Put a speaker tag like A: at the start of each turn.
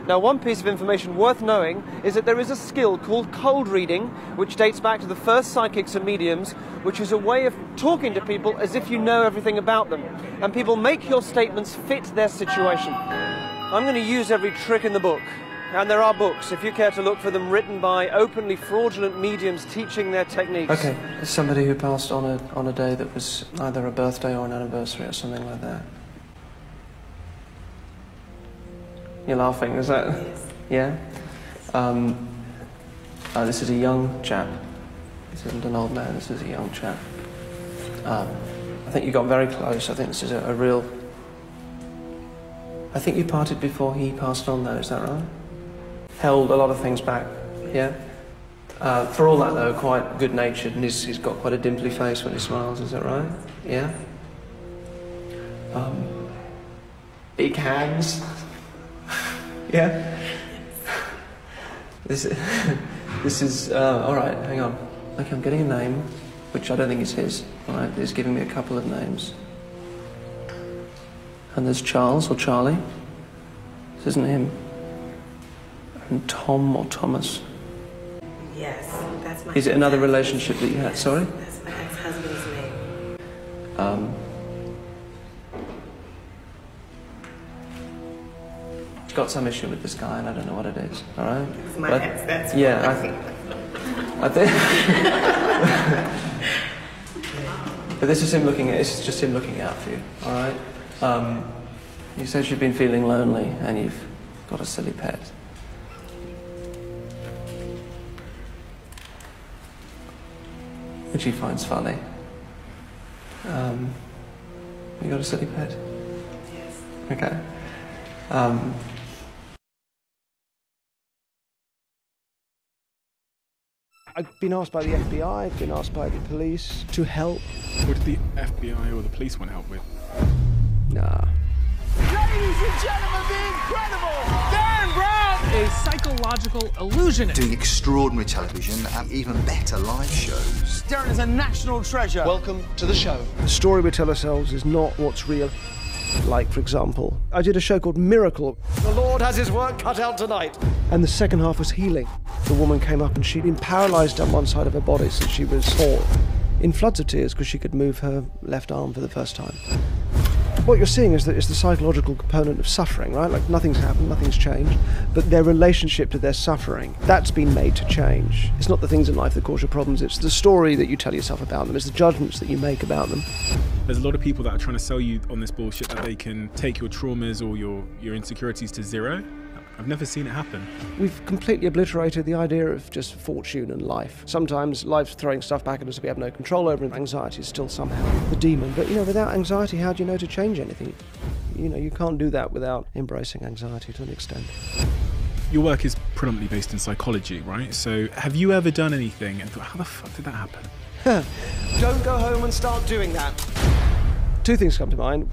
A: Now, one piece of information worth knowing is that there is a skill called cold reading, which dates back to the first psychics and mediums, which is a way of talking to people as if you know everything about them. And people make your statements fit their situation. I'm going to use every trick in the book. And there are books, if you care to look for them, written by openly fraudulent mediums teaching their techniques.
B: Okay, there's somebody who passed on a day that was either a birthday or an anniversary or something like that. You're laughing, is that? Yes. Yeah? This is a young chap. This isn't an old man, this is a young chap. I think you got very close. I think this is a real... I think you parted before he passed on, though, is that right? Held a lot of things back, yeah? For all that, though, quite good-natured, and he's got quite a dimply face when he smiles, is that right? Yeah? Big hands. Yeah? This is, all right, hang on. Okay, I'm getting a name, which I don't think is his. All right, he's giving me a couple of names. And there's Charles, or Charlie. This isn't him. And Tom, or Thomas.
C: Yes, that's my...
B: Is it another relationship that you had?
C: Yes,
B: Sorry?
C: that's my ex-husband's name.
B: Got some issue with this guy, and I don't know what it is. All right.
C: It's my ex. That's
B: yeah. I think. But this is him looking at. It's just him looking out for you. All right. You said you've been feeling lonely, and you've got a silly pet. Which he finds funny. You got a silly pet?
C: Yes.
B: Okay.
D: I've been asked by the FBI, I've been asked by the police to help.
E: What did the FBI or the police want help with?
D: Nah.
F: Ladies and gentlemen, the incredible Dan Brown! A psychological illusionist.
G: Doing extraordinary television and even better live shows.
F: Darren is a national treasure.
D: Welcome to the show. The story we tell ourselves is not what's real. Like, for example, I did a show called Miracle. The Lord has his work cut out tonight. And the second half was healing. The woman came up and she'd been paralysed on one side of her body since she was 4, in floods of tears because she could move her left arm for the first time. What you're seeing is that it's the psychological component of suffering, right? Like, nothing's happened, nothing's changed, but their relationship to their suffering, that's been made to change. It's not the things in life that cause your problems, it's the story that you tell yourself about them, it's the judgments that you make about them.
E: There's a lot of people that are trying to sell you on this bullshit that they can take your traumas or your insecurities to zero. I've never seen it happen.
D: We've completely obliterated the idea of just fortune and life. Sometimes life's throwing stuff back at us that we have no control over, and anxiety is still somehow the demon. But, you know, without anxiety, how do you know to change anything? You know, you can't do that without embracing anxiety to an extent.
E: Your work is predominantly based in psychology, right? So have you ever done anything and thought, how the fuck did that happen?
D: Don't go home and start doing that. Two things come to mind.